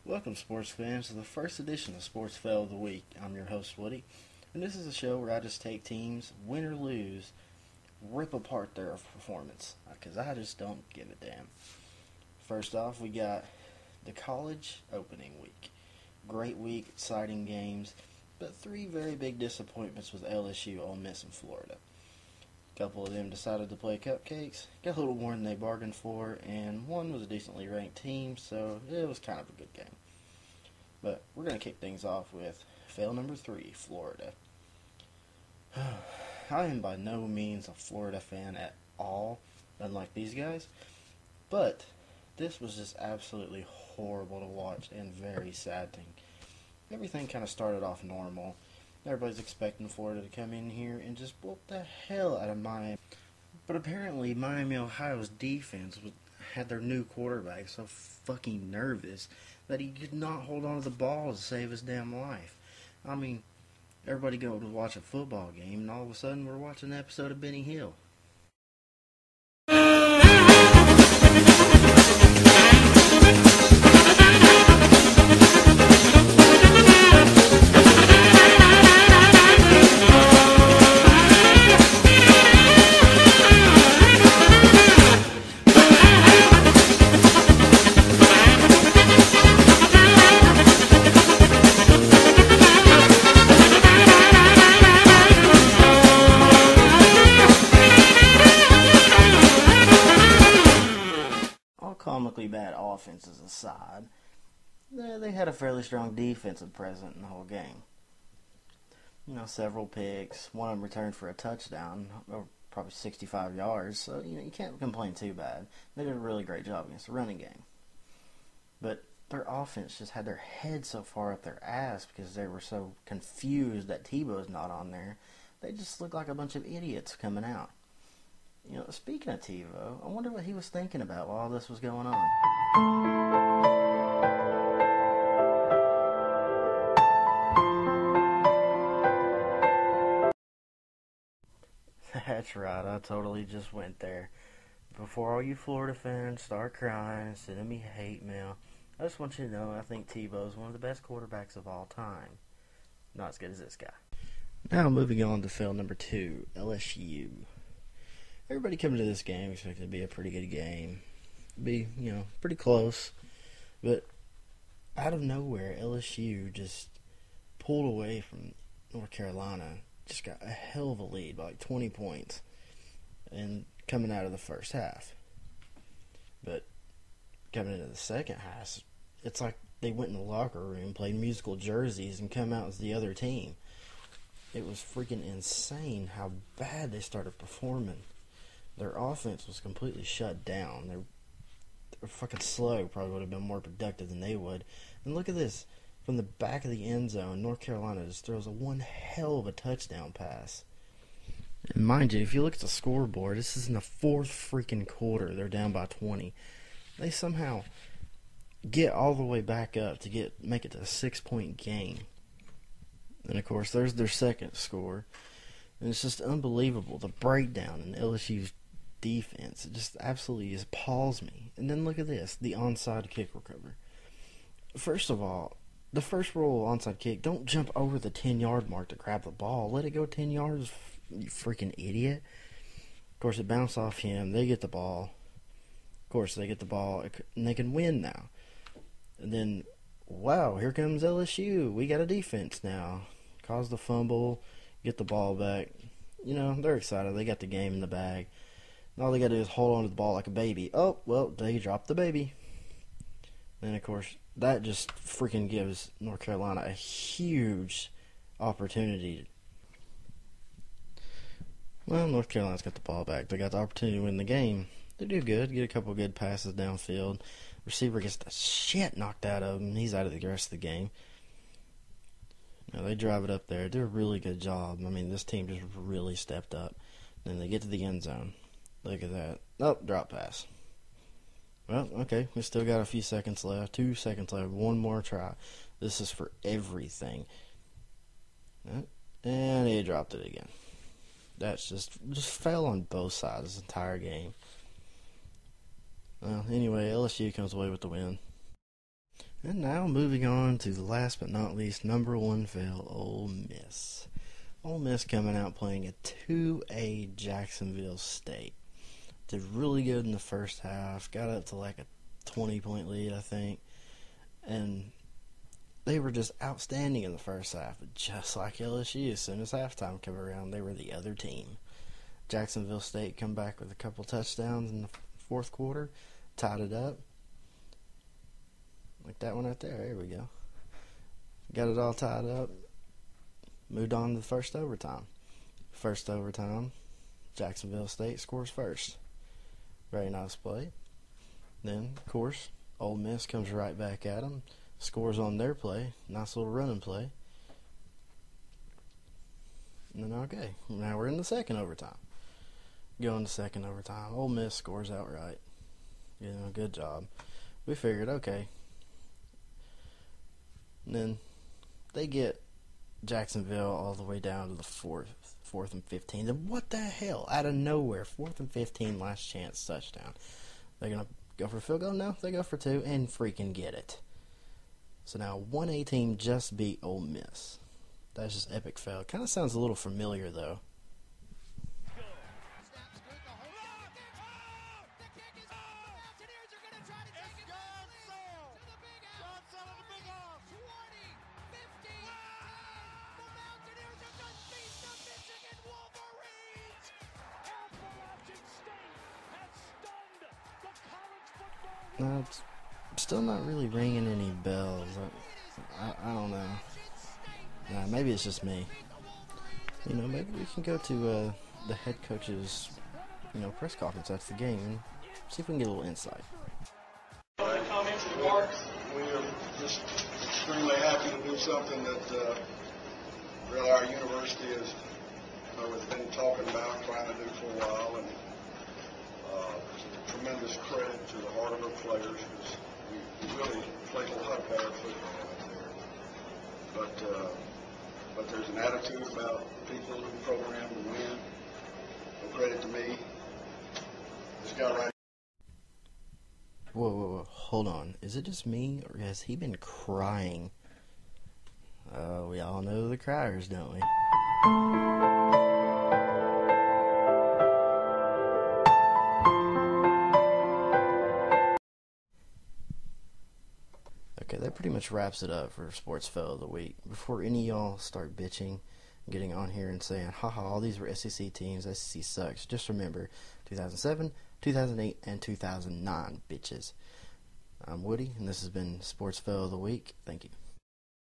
Welcome, sports fans, to the first edition of Sports Fail of the Week. I'm your host, Woody, and this is a show where I just take teams, win or lose, rip apart their performance, because I just don't give a damn. First off, we got the college opening week. Great week, exciting games, but three very big disappointments with LSU, Ole Miss, and Florida. A couple of them decided to play cupcakes, got a little more than they bargained for, and one was a decently ranked team, so it was kind of a good game. But we're going to kick things off with fail number 3, Florida. I am by no means a Florida fan at all, unlike these guys, but this was just absolutely horrible to watch and very saddening. Everything kind of started off normal. Everybody's expecting Florida to come in here and just whoop the hell out of Miami. But apparently Miami, Ohio's defense had their new quarterback so fucking nervous that he could not hold on to the ball to save his damn life. I mean, everybody go to watch a football game, and all of a sudden we're watching an episode of Benny Hill. Comically bad offenses aside, they had a fairly strong defensive presence in the whole game. Several picks, one of them returned for a touchdown, or probably 65 yards, so you can't complain too bad. They did a really great job against the running game. But their offense just had their head so far up their ass because they were so confused that Tebow's not on there. They just looked like a bunch of idiots coming out. Speaking of TiVo, I wonder what he was thinking about while all this was going on. That's right, I totally just went there. Before all you Florida fans start crying, sending me hate mail, I just want you to know I think Tebow's one of the best quarterbacks of all time. Not as good as this guy. Now moving on to fail number 2, LSU. Everybody coming to this game expected it to be a pretty good game. Be, pretty close. But out of nowhere, LSU just pulled away from North Carolina. Just got a hell of a lead by like 20 points. And coming out of the first half. But coming into the second half, it's like they went in the locker room, played musical jerseys, and come out as the other team. It was freaking insane how bad they started performing. Their offense was completely shut down. They were fucking slow. Probably would have been more productive than they would. And look at this. From the back of the end zone, North Carolina just throws one hell of a touchdown pass. And mind you, if you look at the scoreboard, this is in the fourth freaking quarter. They're down by 20. They somehow get all the way back up to make it to a 6-point game. And, of course, there's their second score. And it's just unbelievable, the breakdown in LSU's defense. It just absolutely appalls me. And then look at this, the onside kick recovery. First of all, the first rule of onside kick, don't jump over the 10-yard mark to grab the ball. Let it go 10 yards, you freaking idiot. Of course, it bounced off him. They get the ball. Of course, they get the ball, and they can win now. And then, wow, here comes LSU. We got a defense now. Cause the fumble, get the ball back. They're excited. They got the game in the bag. And all they got to do is hold on to the ball like a baby. Oh, well, they dropped the baby. And, of course, that just freaking gives North Carolina a huge opportunity. Well, North Carolina's got the ball back. They got the opportunity to win the game. They do good. Get a couple of good passes downfield. Receiver gets the shit knocked out of him. He's out of the rest of the game. They drive it up there. Do a really good job. I mean, this team just really stepped up. Then they get to the end zone. Look at that. Oh, drop pass. Well, okay. We still got a few seconds left. 2 seconds left. One more try. This is for everything. And he dropped it again. That's just fell on both sides this entire game. Well, anyway, LSU comes away with the win. And now moving on to the last but not least, number one fail, Ole Miss. Ole Miss coming out playing a 2A Jacksonville State. Did really good in the first half, got up to like a 20-point lead, I think. And they were just outstanding in the first half, just like LSU. As soon as halftime came around, they were the other team. Jacksonville State come back with a couple touchdowns in the fourth quarter, tied it up. Like that one right there. There we go. Got it all tied up. Moved on to the first overtime. First overtime, Jacksonville State scores first. Very nice play. Then, of course, Ole Miss comes right back at them. Scores on their play. Nice little running play. And then, okay, now we're in the second overtime. Going to second overtime. Ole Miss scores outright. Good job. We figured, okay. And then they get Jacksonville all the way down to the fourth and 15. Then what the hell? Out of nowhere, 4th and 15, last chance touchdown. They're going to go for a field goal? No, they go for 2 and freaking get it. So now 1A team just beat Ole Miss. That's just epic fail. Kind of sounds a little familiar, though. It's still not really ringing any bells. I don't know. Maybe it's just me. Maybe we can go to the head coach's, press conference after the game and see if we can get a little insight. We are just extremely happy to do something that really our university has been talking about, trying to do for a while, and tremendous credit to the heart of our players because we really played a lot of bad football out there. But there's an attitude about people in the program to win. No credit to me. This guy right. Whoa, hold on. Is it just me, or has he been crying? We all know the criers, don't we? Okay, that pretty much wraps it up for Sports Fail of the Week. Before any of y'all start bitching, getting on here and saying, haha, all these were SEC teams, SEC sucks, just remember 2007, 2008, and 2009, bitches. I'm Woody, and this has been Sports Fail of the Week. Thank you.